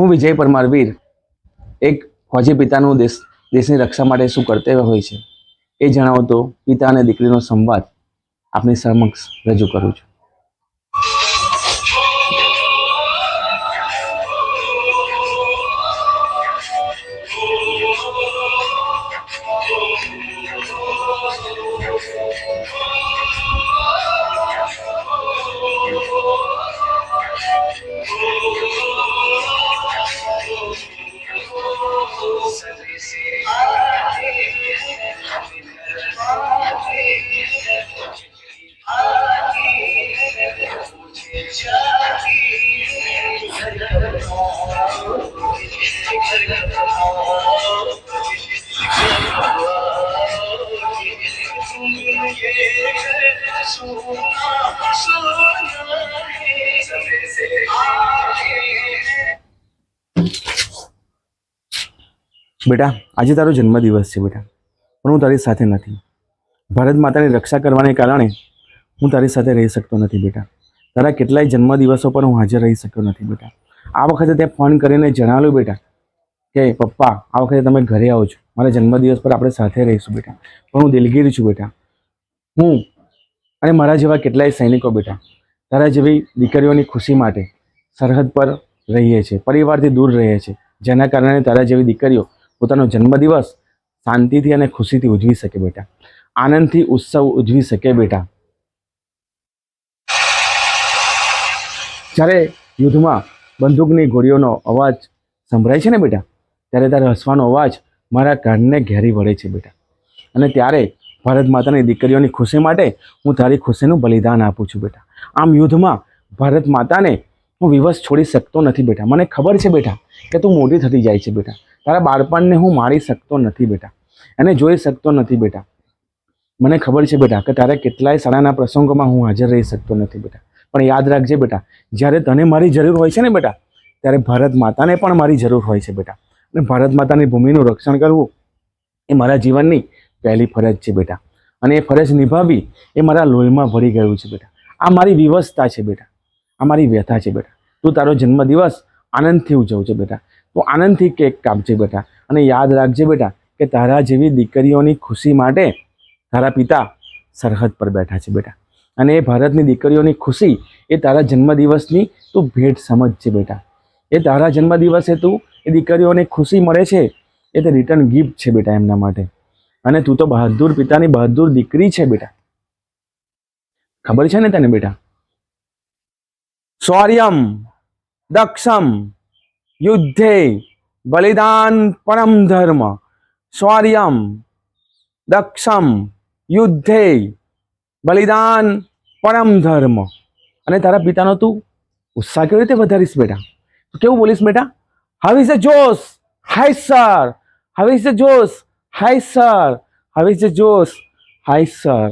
હું વિજય પરમાર વીર એક ફौजी પિતાનું દેશની રક્ષા માટે શું કર્તવ્ય હોય છે એ જણાવતો પિતા અને દીકરીનો સંવાદ આપની સમક્ષ રજૂ કરું છું. બેટા, આજે તારો જન્મદિવસ છે બેટા, પણ હું તારી સાથે નથી. ભારત માતાની રક્ષા કરવાને કારણે હું તારી સાથે રહી શકતો નથી બેટા. તારા કેટલાય જન્મદિવસો પર હું હાજર રહી શક્યો નથી બેટા. આ વખતે તે ફોન કરીને જણાવ્યું બેટા કે પપ્પા આ વખતે તમે ઘરે આવો છો, મારા જન્મદિવસ પર આપણે સાથે રહીશું બેટા. પણ હું દિલગીર છું બેટા. હું અને મારા જેવા કેટલાય સૈનિકો બેટા તારા જેવી દીકરીઓની ખુશી માટે સરહદ પર રહીએ છીએ, પરિવારથી દૂર રહીએ છીએ, જેના કારણે તારા જેવી દીકરીઓ પોતાનો જન્મદિવસ શાંતિથી અને ખુશીથી ઉજવી શકે બેટા, આનંદથી ઉત્સવ ઉજવી શકે બેટા. જ્યારે યુદ્ધમાં બંદૂકની ગોળીઓનો અવાજ સંભળાય છે ને બેટા, ત્યારે તારે હસવાનો અવાજ મારા કાનને ઘેરી વળે છે બેટા. અને ત્યારે ભારત માતાની દીકરીઓની ખુશી માટે હું તારી ખુશીનું બલિદાન આપું છું બેટા. આમ યુદ્ધમાં ભારત માતાને હું વિવશ છોડી શકતો નથી બેટા. મને ખબર છે બેટા કે તું મોટી થતી જાય છે બેટા. તારા બાળપણને હું મારી શકતો નથી બેટા, એને જોઈ શકતો નથી બેટા. મને ખબર છે બેટા કે તારે કેટલાય શાળાના પ્રસંગોમાં હું હાજર રહી શકતો નથી બેટા. પણ યાદ રાખજે બેટા, જ્યારે તને મારી જરૂર હોય છે ને બેટા, ત્યારે ભારત માતાને પણ મારી જરૂર હોય છે બેટા. અને ભારત માતાની ભૂમિનું રક્ષણ કરવું એ મારા જીવનની પહેલી ફરજ છે બેટા. અને એ ફરજ નિભાવવી એ મારા લોહીમાં ભળી ગયું છે બેટા. આ મારી વિવશતા છે બેટા, આ મારી વ્યથા છે બેટા. તું તારો જન્મદિવસ આનંદથી ઉજવજે બેટા, તું આનંદથી કેક કાપજે બેટા. અને યાદ રાખજે બેટા કે તારા જેવી દીકરીઓની ખુશી માટે તારા પિતા સરહદ પર બેઠા છે બેટા. અને એ ભારતની દીકરીઓની ખુશી એ તારા જન્મદિવસની તું ભેટ સમજજે બેટા. એ તારા જન્મદિવસે તું એ દીકરીઓને ખુશી મળે છે એ તે રિટર્ન ગિફ્ટ છે બેટા એમના માટે. અને તું તો બહાદુર પિતાની બહાદુર દીકરી છે બેટા, ખબર છે ને તને બેટા? શૌર્યમ દક્ષમ યુદ્ધે બલિદાન પરમ ધર્મ. શૌર્યમ દક્ષમ યુદ્ધે બલિદાન પરમ ધર્મ. અને તારા પિતાનો તું ઉત્સાહ કેવી રીતે વધારીશ બેટા? તું કેવું બોલીશ બેટા? How is the josh? Hi sir. How is the josh? Hi sir. How is the josh? Hi sir.